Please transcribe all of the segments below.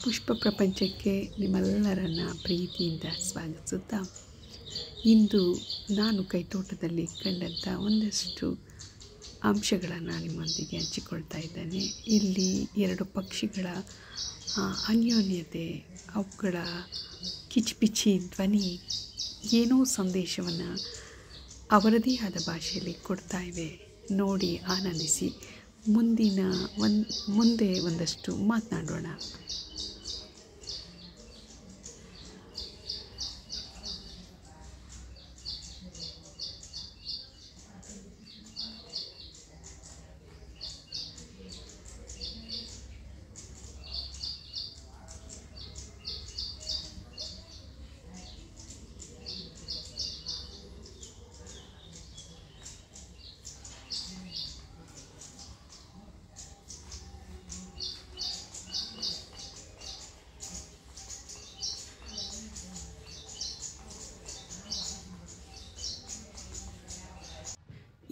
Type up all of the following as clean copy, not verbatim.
ಪುಷ್ಪ ಪ್ರಪಂಚಕ್ಕೆ ನಿಮ್ಮೆಲ್ಲರನ್ನು ಪ್ರೀತಿಯಿಂದ ಸ್ವಾಗತಿಸುತ್ತಾ, ಇಂದು ನಾನು ಕೈತೋಟದಲ್ಲಿ ಕಂಡಂಥ ಒಂದಷ್ಟು ಅಂಶಗಳನ್ನು ನಿಮ್ಮೊಂದಿಗೆ ಹಂಚಿಕೊಳ್ತಾ ಇದ್ದೇನೆ. ಇಲ್ಲಿ ಎರಡು ಪಕ್ಷಿಗಳ ಅನ್ಯೋನ್ಯತೆ, ಅವುಗಳ ಕಿಚಿಪಿಚಿ ಧ್ವನಿ ಏನೋ ಸಂದೇಶವನ್ನು ಅವರದೇ ಆದ ಭಾಷೆಯಲ್ಲಿ ಕೊಡ್ತಾ ಇವೆ. ನೋಡಿ, ಆನಂದಿಸಿ. ಮುಂದೆ ಒಂದಷ್ಟು ಮಾತನಾಡೋಣ.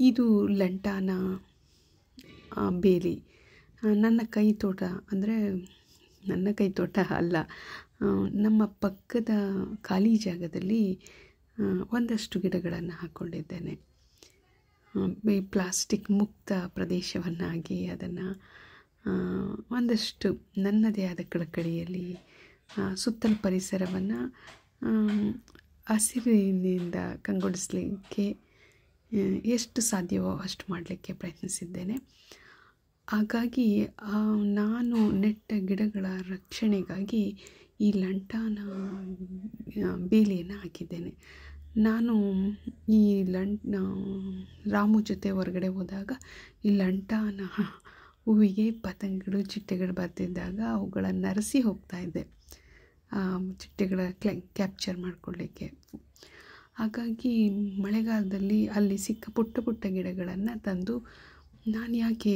ಇದು ಲಂಟಾನ ಬೇಲಿ. ನನ್ನ ಕೈತೋಟ ಅಂದರೆ ನನ್ನ ಕೈತೋಟ ಅಲ್ಲ, ನಮ್ಮ ಪಕ್ಕದ ಖಾಲಿ ಜಾಗದಲ್ಲಿ ಒಂದಷ್ಟು ಗಿಡಗಳನ್ನು ಹಾಕ್ಕೊಂಡಿದ್ದೇನೆ. ಪ್ಲಾಸ್ಟಿಕ್ ಮುಕ್ತ ಪ್ರದೇಶವನ್ನಾಗಿ ಅದನ್ನು ಒಂದಷ್ಟು ನನ್ನದೇ ಆದ ಕಳಕಳಿಯಲ್ಲಿ ಸುತ್ತಲ ಪರಿಸರವನ್ನು ಹಸಿರಿನಿಂದ ಕಂಗೊಳಿಸಲಿಕ್ಕೆ ಎಷ್ಟು ಸಾಧ್ಯವೋ ಅಷ್ಟು ಮಾಡಲಿಕ್ಕೆ ಪ್ರಯತ್ನಿಸಿದ್ದೇನೆ. ಹಾಗಾಗಿ ನಾನು ನೆಟ್ಟ ಗಿಡಗಳ ರಕ್ಷಣೆಗಾಗಿ ಈ ಲಂಟಾನ ಬೇಲಿಯನ್ನು ಹಾಕಿದ್ದೇನೆ. ನಾನು ಈ ರಾಮು ಜೊತೆ ಹೊರಗಡೆ ಹೋದಾಗ ಈ ಲಂಟಾನ ಹೂವಿಗೆ ಪತಂಗಗಳು, ಚಿಟ್ಟೆಗಳು ಬರ್ತಿದ್ದಾಗ ಅವುಗಳನ್ನು ನರಸಿ ಹೋಗ್ತಾ ಇದ್ದೆ, ಚಿಟ್ಟೆಗಳ ಕ್ಯಾಪ್ಚರ್ ಮಾಡಿಕೊಳ್ಳಿಕ್ಕೆ. ಹಾಗಾಗಿ ಮಳೆಗಾಲದಲ್ಲಿ ಅಲ್ಲಿ ಸಿಕ್ಕ ಪುಟ್ಟ ಗಿಡಗಳನ್ನು ತಂದು ನಾನು ಯಾಕೆ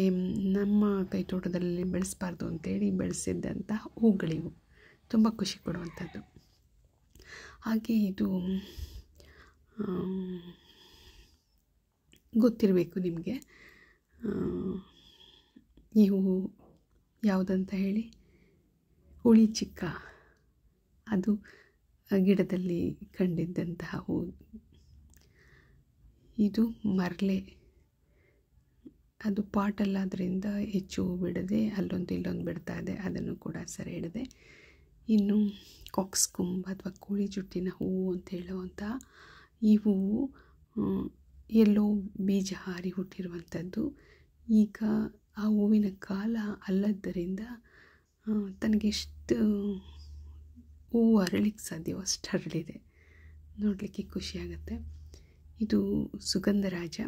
ನಮ್ಮ ಕೈತೋಟದಲ್ಲಿ ಬೆಳೆಸಬಾರ್ದು ಅಂತೇಳಿ ಬೆಳೆಸಿದ್ದಂಥ ಹೂಗಳಿವು. ತುಂಬ ಖುಷಿ ಕೊಡುವಂಥದ್ದು. ಹಾಗೆ ಇದು ಗೊತ್ತಿರಬೇಕು ನಿಮಗೆ, ಈ ಹೂವು ಯಾವುದಂತ ಹೇಳಿ. ಹುಳಿ ಚಿಕ್ಕ, ಅದು ಗಿಡದಲ್ಲಿ ಕಂಡಿದ್ದಂತಹ ಹೂವು. ಇದು ಮರಳೆ, ಅದು ಪಾಟಲ್ಲಾದ್ರಿಂದ ಹೆಚ್ಚು ಹೂವು ಬಿಡದೆ ಅಲ್ಲೊಂದು ಇಲ್ಲೊಂದು ಬಿಡ್ತಾ ಇದೆ, ಅದನ್ನು ಕೂಡ ಸರಿ ಹಿಡಿದೆ. ಇನ್ನು ಕಾಕ್ಸ್ಕುಂಬ್ ಅಥವಾ ಕೋಳಿ ಜುಟ್ಟಿನ ಹೂವು ಅಂತ ಹೇಳುವಂಥ ಈ ಹೂವು ಎಲ್ಲೋ ಬೀಜ ಹಾರಿ ಹುಟ್ಟಿರುವಂಥದ್ದು. ಈಗ ಆ ಹೂವಿನ ಕಾಲ ಅಲ್ಲದ್ದರಿಂದ ತನಗೆಷ್ಟು ಹೂವು ಅರಳಿಕ್ಕೆ ಸಾಧ್ಯವೋ ಅಷ್ಟು ಹರಳಿದೆ. ನೋಡಲಿಕ್ಕೆ ಖುಷಿಯಾಗತ್ತೆ. ಇದು ಸುಗಂಧರಾಜ.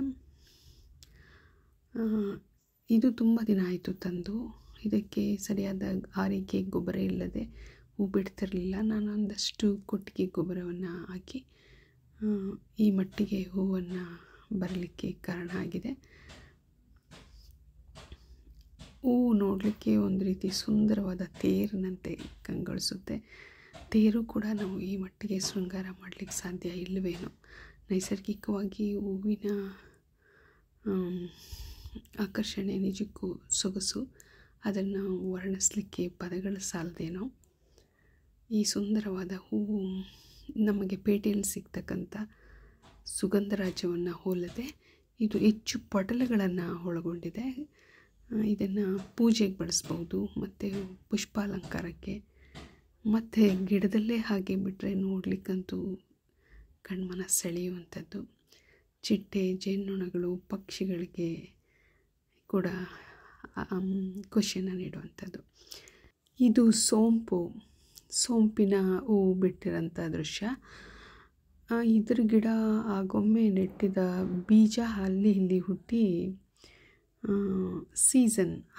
ಇದು ತುಂಬ ದಿನ ಆಯಿತು ತಂದು. ಇದಕ್ಕೆ ಸರಿಯಾದ ಆರೈಕೆ ಗೊಬ್ಬರ ಇಲ್ಲದೆ ಹೂ ಬಿಡ್ತಿರಲಿಲ್ಲ. ನಾನು ಒಂದಷ್ಟು ಕೊಟ್ಟಿಗೆ ಗೊಬ್ಬರವನ್ನು ಹಾಕಿ ಈ ಮಟ್ಟಿಗೆ ಹೂವನ್ನು ಬರಲಿಕ್ಕೆ ಕಾರಣ ಆಗಿದೆ. ಹೂವು ನೋಡಲಿಕ್ಕೆ ಒಂದು ರೀತಿ ಸುಂದರವಾದ ತೇರಿನಂತೆ ಕಂಗೊಳಿಸುತ್ತೆ. ತೇರು ಕೂಡ ನಾವು ಈ ಮಟ್ಟಿಗೆ ಶೃಂಗಾರ ಮಾಡಲಿಕ್ಕೆ ಸಾಧ್ಯ ಇಲ್ಲವೇನೋ. ನೈಸರ್ಗಿಕವಾಗಿ ಹೂವಿನ ಆಕರ್ಷಣೆ ನಿಜಕ್ಕೂ ಸೊಗಸು. ಅದನ್ನು ವರ್ಣಿಸಲಿಕ್ಕೆ ಪದಗಳು ಸಾಲದೇನೋ. ಈ ಸುಂದರವಾದ ಹೂವು ನಮಗೆ ಪೇಟೆಯಲ್ಲಿ ಸಿಗ್ತಕ್ಕಂಥ ಸುಗಂಧರಾಜವನ್ನು ಹೋಲದೆ ಇದು ಹೆಚ್ಚು ಪಟಲಗಳನ್ನು ಒಳಗೊಂಡಿದೆ. ಇದನ್ನು ಪೂಜೆಗೆ ಬಳಸ್ಬೋದು, ಮತ್ತು ಪುಷ್ಪಾಲಂಕಾರಕ್ಕೆ, ಮತ್ತು ಗಿಡದಲ್ಲೇ ಹಾಗೆ ಬಿಟ್ಟರೆ ನೋಡಲಿಕ್ಕಂತೂ ಕಣ್ಮನ ಸೆಳೆಯುವಂಥದ್ದು. ಚಿಟ್ಟೆ, ಜೇನುನೊಣಗಳು, ಪಕ್ಷಿಗಳಿಗೆ ಕೂಡ ಖುಷಿಯನ್ನು ನೀಡುವಂಥದ್ದು. ಇದು ಸೋಂಪಿನ ಹೂವು ಬಿಟ್ಟಿರೋಂಥ ದೃಶ್ಯ. ಇದ್ರ ಗಿಡ ಆಗೊಮ್ಮೆ ನೆಟ್ಟಿದ ಬೀಜ ಅಲ್ಲಿ ಇಲ್ಲಿ ಹುಟ್ಟಿ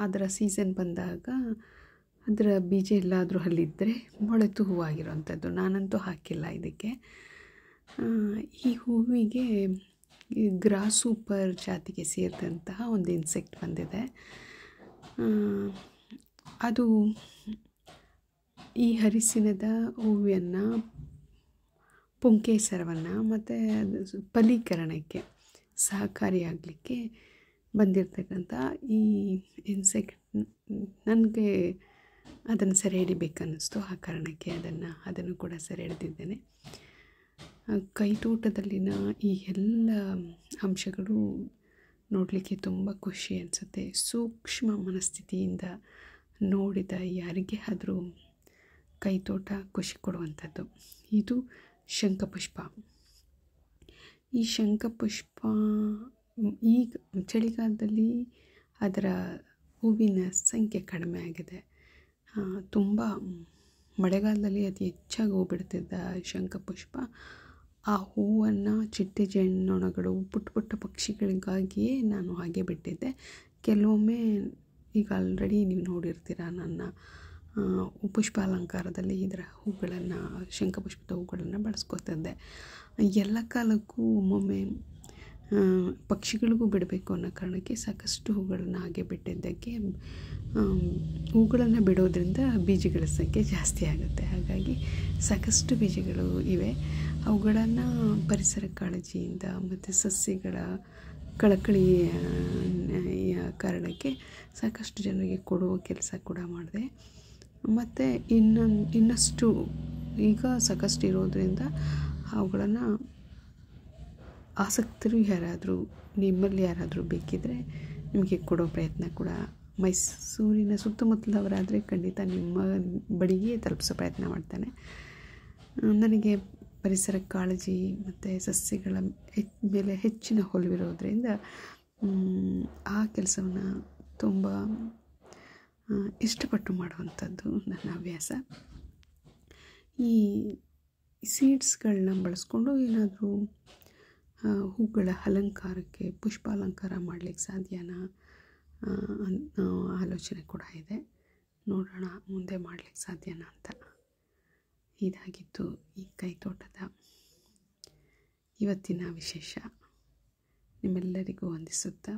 ಅದರ ಸೀಸನ್ ಬಂದಾಗ ಅದರ ಬೀಜ ಎಲ್ಲಾದರೂ ಅಲ್ಲಿದ್ದರೆ ಮೊಳೆತು ಹೂವಾಗಿರೋವಂಥದ್ದು. ನಾನಂತೂ ಹಾಕಿಲ್ಲ ಇದಕ್ಕೆ. ಈ ಹೂವಿಗೆ ಗ್ರಾಸ್ಹೂಪರ್ ಜಾತಿಗೆ ಸೇರಿದಂತಹ ಒಂದು ಇನ್ಸೆಕ್ಟ್ ಬಂದಿದೆ. ಅದು ಈ ಹರಿಸಿನದ ಹೂವನ್ನು, ಪುಂಕೇಸರವನ್ನು ಮತ್ತು ಫಲೀಕರಣಕ್ಕೆ ಸಹಕಾರಿಯಾಗಲಿಕ್ಕೆ ಬಂದಿರತಕ್ಕಂಥ ಈ ಇನ್ಸೆಕ್ಟ್ ನನಗೆ ಅದನ್ನು ಸೆರೆ ಹಿಡಿಬೇಕನ್ನಿಸ್ತು. ಆ ಕಾರಣಕ್ಕೆ ಅದನ್ನು ಕೂಡ ಸೆರೆ ಹಿಡಿದಿದ್ದೇನೆ. ಕೈತೋಟದಲ್ಲಿನ ಈ ಎಲ್ಲ ಅಂಶಗಳು ನೋಡಲಿಕ್ಕೆ ತುಂಬ ಖುಷಿ ಅನಿಸುತ್ತೆ. ಸೂಕ್ಷ್ಮ ಮನಸ್ಥಿತಿಯಿಂದ ನೋಡಿದ ಯಾರಿಗೇ ಆದರೂ ಕೈತೋಟ ಖುಷಿ ಕೊಡುವಂಥದ್ದು. ಇದು ಶಂಖಪುಷ್ಪ. ಈ ಶಂಖಪುಷ್ಪ ಈಗ ಚಳಿಗಾಲದಲ್ಲಿ ಅದರ ಹೂವಿನ ಸಂಖ್ಯೆ ಕಡಿಮೆ ಆಗಿದೆ. ತುಂಬ ಮಳೆಗಾಲದಲ್ಲಿ ಅತಿ ಹೆಚ್ಚಾಗಿ ಹೂ ಬಿಡ್ತಿದ್ದ ಶಂಖಪುಷ್ಪ ಆ ಹೂವನ್ನು ಚಿಟ್ಟೆ ಜೇನ್ನೊಣಗಳು ಪುಟ್ಟ ಪುಟ್ಟ ಪಕ್ಷಿಗಳಿಗಾಗಿಯೇ ನಾನು ಹಾಗೆ ಬಿಟ್ಟಿದ್ದೆ. ಕೆಲವೊಮ್ಮೆ ಈಗ ಆಲ್ರೆಡಿ ನೀವು ನೋಡಿರ್ತೀರ ನನ್ನ ಪುಷ್ಪಾಲಂಕಾರದಲ್ಲಿ ಇದರ ಹೂಗಳನ್ನು, ಶಂಖಪುಷ್ಪದ ಹೂಗಳನ್ನು ಬಳಸ್ಕೊತಿದ್ದೆ. ಎಲ್ಲ ಕಾಲಕ್ಕೂ ಒಮ್ಮೊಮ್ಮೆ ಪಕ್ಷಿಗಳಿಗೂ ಬಿಡಬೇಕು ಅನ್ನೋ ಕಾರಣಕ್ಕೆ ಸಾಕಷ್ಟು ಹೂಗಳನ್ನು ಹಾಗೆ ಬಿಟ್ಟಿದ್ದಕ್ಕೆ ಹೂಗಳನ್ನು ಬಿಡೋದ್ರಿಂದ ಬೀಜಗಳ ಸಂಖ್ಯೆ ಜಾಸ್ತಿ ಆಗುತ್ತೆ. ಹಾಗಾಗಿ ಸಾಕಷ್ಟು ಬೀಜಗಳು ಇವೆ. ಅವುಗಳನ್ನು ಪರಿಸರ ಕಾಳಜಿಯಿಂದ ಮತ್ತು ಸಸ್ಯಗಳ ಕಳಕಳಿಯ ಕಾರಣಕ್ಕೆ ಸಾಕಷ್ಟು ಜನರಿಗೆ ಕೊಡುವ ಕೆಲಸ ಕೂಡ ಮಾಡಿದೆ. ಮತ್ತು ಇನ್ನಷ್ಟು ಈಗ ಸಾಕಷ್ಟು ಇರೋದರಿಂದ ಅವುಗಳನ್ನು ಆಸಕ್ತರು ಯಾರಾದರೂ ನಿಮ್ಮಲ್ಲಿ ಯಾರಾದರೂ ಬೇಕಿದ್ದರೆ ನಿಮಗೆ ಕೊಡೋ ಪ್ರಯತ್ನ ಕೂಡ ಮೈಸೂರಿನ ಸುತ್ತಮುತ್ತಲವರಾದರೆ ಖಂಡಿತ ನಿಮ್ಮ ಬಳಿಗೆ ತಲುಪಿಸೋ ಪ್ರಯತ್ನ ಮಾಡ್ತಾನೆ. ನನಗೆ ಪರಿಸರ ಕಾಳಜಿ ಮತ್ತು ಸಸ್ಯಗಳ ಮೇಲೆ ಹೆಚ್ಚಿನ ಒಲವಿರೋದ್ರಿಂದ ಆ ಕೆಲಸವನ್ನು ತುಂಬ ಇಷ್ಟಪಟ್ಟು ಮಾಡುವಂಥದ್ದು ನನ್ನ ಹವ್ಯಾಸ. ಈ ಸೀಡ್ಸ್ಗಳನ್ನ ಬಳಸ್ಕೊಂಡು ಏನಾದರೂ ಹೂಗಳ ಅಲಂಕಾರಕ್ಕೆ, ಪುಷ್ಪಾಲಂಕಾರ ಮಾಡಲಿಕ್ಕೆ ಸಾಧ್ಯನಾ ಅನ್ನೋ ಆಲೋಚನೆ ಕೂಡ ಇದೆ. ನೋಡೋಣ ಮುಂದೆ ಮಾಡಲಿಕ್ಕೆ ಸಾಧ್ಯನಾ ಅಂತ. ಇದಾಗಿತ್ತು ಈ ಕೈತೋಟದ ಇವತ್ತಿನ ವಿಶೇಷ. ನಿಮ್ಮೆಲ್ಲರಿಗೂ ವಂದಿಸುತ್ತಾ